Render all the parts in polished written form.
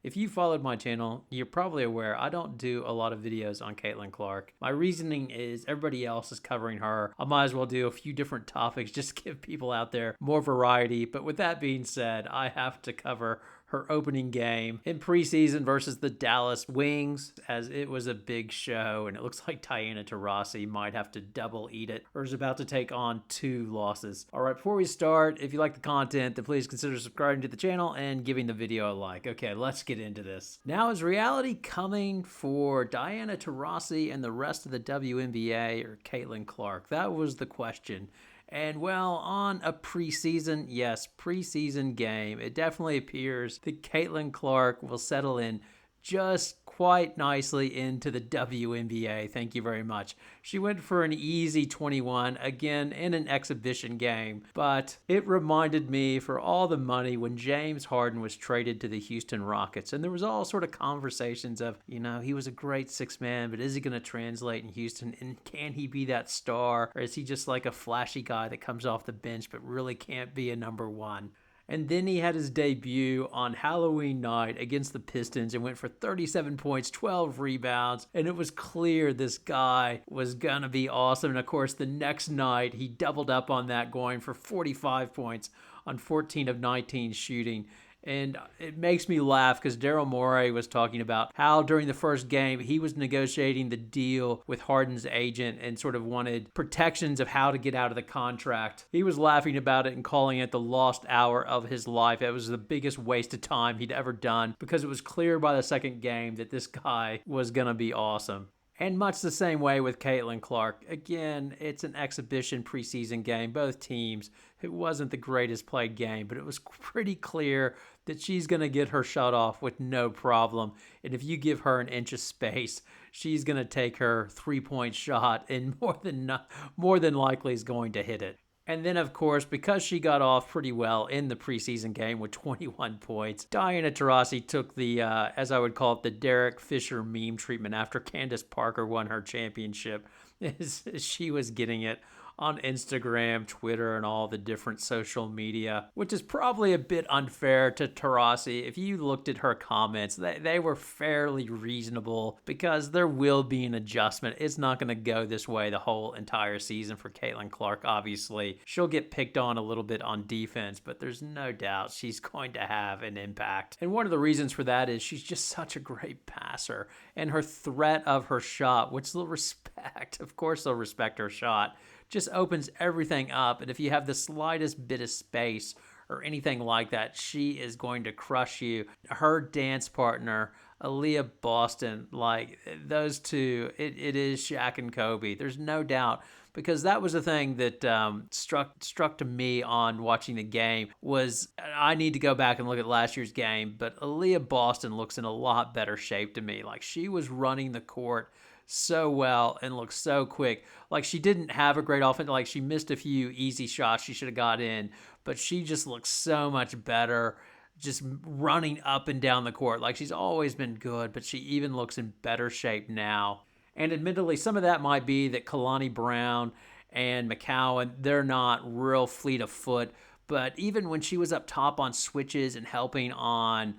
If you followed my channel, you're probably aware I don't do a lot of videos on Caitlin Clark. My reasoning is everybody else is covering her. I might as well do a few different topics just to give people out there more variety. But with that being said, I have to cover her opening game in preseason versus the Dallas Wings, as it was a big show, and it looks like Diana Taurasi might have to double eat it, or is about to take on 2 losses. All right, before we start, if you like the content, then please consider subscribing to the channel and giving the video a like. Okay, let's get into this. Now, is reality coming for Diana Taurasi and the rest of the WNBA, or Caitlin Clark? That was the question. And well, on a preseason game, it definitely appears that Caitlin Clark will settle in just quite nicely into the WNBA. Thank you very much. She went for an easy 21, again in an exhibition game, but it reminded me for all the money when James Harden was traded to the Houston Rockets, and there was all sort of conversations of, he was a great six man, but is he going to translate in Houston, and can he be that star, or is he just like a flashy guy that comes off the bench but really can't be a number one? And then he had his debut on Halloween night against the Pistons and went for 37 points, 12 rebounds. And it was clear this guy was going to be awesome. And of course, the next night, he doubled up on that, going for 45 points on 14 of 19 shooting. And it makes me laugh because Daryl Morey was talking about how during the first game he was negotiating the deal with Harden's agent and sort of wanted protections of how to get out of the contract. He was laughing about it and calling it the lost hour of his life. It was the biggest waste of time he'd ever done because it was clear by the second game that this guy was going to be awesome. And much the same way with Caitlin Clark. Again, it's an exhibition preseason game. Both teams, it wasn't the greatest played game, but it was pretty clear that she's going to get her shot off with no problem. And if you give her an inch of space, she's going to take her three-point shot and more than likely is going to hit it. And then, of course, because she got off pretty well in the preseason game with 21 points, Diana Taurasi took the, as I would call it, the Derek Fisher meme treatment after Candace Parker won her championship. She was getting it on Instagram, Twitter, and all the different social media, which is probably a bit unfair to Taurasi. If you looked at her comments, they were fairly reasonable because there will be an adjustment. It's not going to go this way the whole entire season for Caitlin Clark, obviously. She'll get picked on a little bit on defense, but there's no doubt she's going to have an impact. And one of the reasons for that is she's just such a great passer, and her threat of her shot, which they'll respect, of course they'll respect her shot, just opens everything up. And if you have the slightest bit of space or anything like that, she is going to crush you. Her dance partner, Aaliyah Boston, like those two, it is Shaq and Kobe. There's no doubt, because that was the thing that struck to me on watching the game was I need to go back and look at last year's game, but Aaliyah Boston looks in a lot better shape to me. Like she was running the court so well and looked so quick. Like she didn't have a great offense. Like she missed a few easy shots she should have got in, but she just looks so much better just running up and down the court. Like she's always been good, but she even looks in better shape now. And admittedly, some of that might be that Kalani Brown and McCowan, they're not real fleet of foot. But even when she was up top on switches and helping on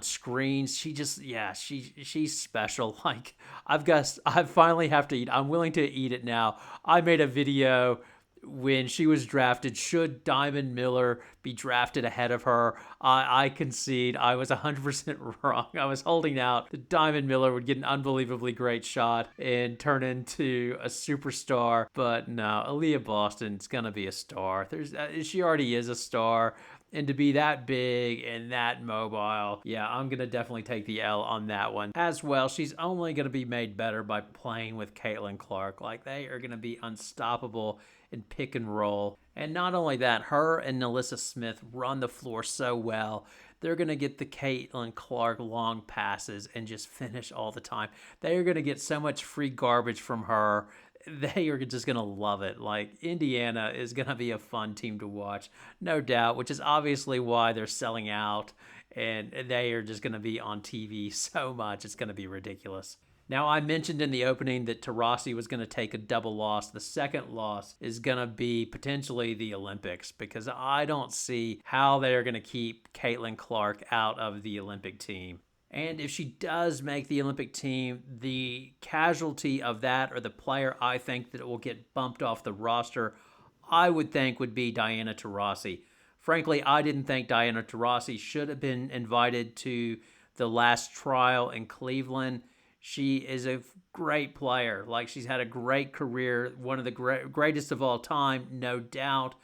screens, she's special. Like I finally have to eat. I'm willing to eat it now. I made a video when she was drafted. Should Diamond Miller be drafted ahead of her? I concede I was 100% wrong. I was holding out that Diamond Miller would get an unbelievably great shot and turn into a superstar. But no, Aaliyah Boston's going to be a star. She already is a star. And to be that big and that mobile, yeah, I'm going to definitely take the L on that one. As well, she's only going to be made better by playing with Caitlin Clark. Like, they are going to be unstoppable in pick and roll. And not only that, her and Nalissa Smith run the floor so well. They're going to get the Caitlin Clark long passes and just finish all the time. They are going to get so much free garbage from her. They are just going to love it. Like, Indiana is going to be a fun team to watch, no doubt, which is obviously why they're selling out, and they are just going to be on TV so much. It's going to be ridiculous. Now, I mentioned in the opening that Taurasi was going to take a double loss. The second loss is going to be potentially the Olympics, because I don't see how they are going to keep Caitlin Clark out of the Olympic team. And if she does make the Olympic team, the casualty of that, or the player I think that it will get bumped off the roster, I would think would be Diana Taurasi. Frankly, I didn't think Diana Taurasi should have been invited to the last trial in Cleveland. She is a great player. Like, she's had a great career, one of the greatest of all time, no doubt.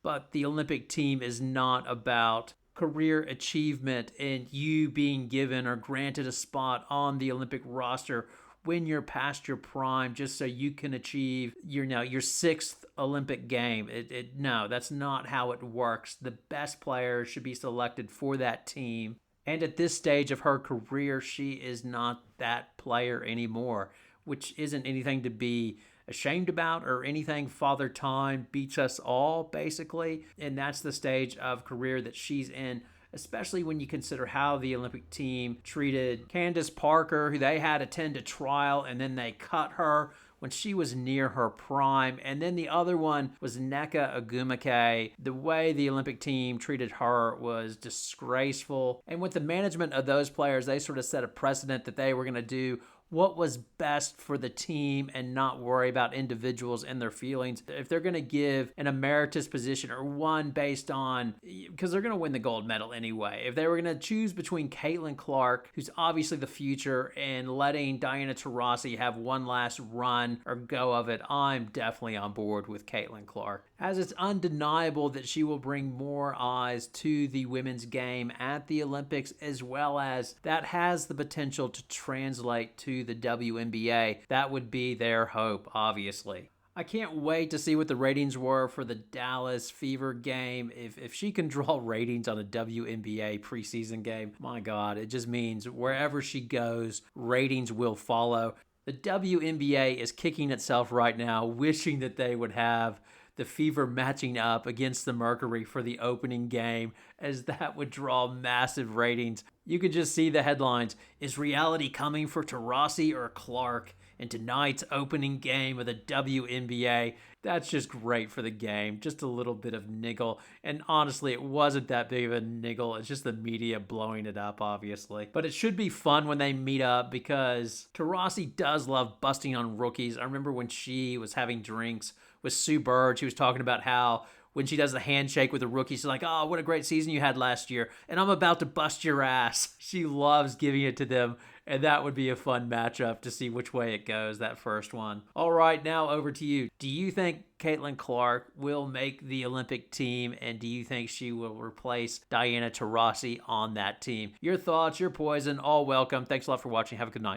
But the Olympic team is not about career achievement and you being given or granted a spot on the Olympic roster when you're past your prime just so you can achieve your sixth Olympic game. No, that's not how it works. The best players should be selected for that team. And at this stage of her career, she is not that player anymore, which isn't anything to be ashamed about or anything. Father Time beats us all, basically. And that's the stage of career that she's in, especially when you consider how the Olympic team treated Candace Parker, who they had attend a trial, and then they cut her when she was near her prime. And then the other one was Nneka Ogwumike. The way the Olympic team treated her was disgraceful. And with the management of those players, they sort of set a precedent that they were going to do what was best for the team and not worry about individuals and their feelings. If they're going to give an emeritus position or one based on, because they're going to win the gold medal anyway, if they were going to choose between Caitlin Clark, who's obviously the future, and letting Diana Taurasi have one last run or go of it, I'm definitely on board with Caitlin Clark, as it's undeniable that she will bring more eyes to the women's game at the Olympics, as well as that has the potential to translate to the WNBA. That would be their hope, obviously. I can't wait to see what the ratings were for the Dallas Fever game. If she can draw ratings on a WNBA preseason game, my God, it just means wherever she goes, ratings will follow. The WNBA is kicking itself right now, wishing that they would have the Fever matching up against the Mercury for the opening game, as that would draw massive ratings. You could just see the headlines. Is reality coming for Taurasi or Clark in tonight's opening game of the WNBA? That's just great for the game. Just a little bit of niggle. And honestly, it wasn't that big of a niggle. It's just the media blowing it up, obviously. But it should be fun when they meet up, because Taurasi does love busting on rookies. I remember when she was having drinks with Sue Bird, she was talking about how when she does the handshake with the rookie, she's like, oh, what a great season you had last year, and I'm about to bust your ass. She loves giving it to them, and that would be a fun matchup to see which way it goes, that first one. All right, now over to you. Do you think Caitlin Clark will make the Olympic team, and do you think she will replace Diana Taurasi on that team? Your thoughts, your poison, all welcome. Thanks a lot for watching. Have a good night.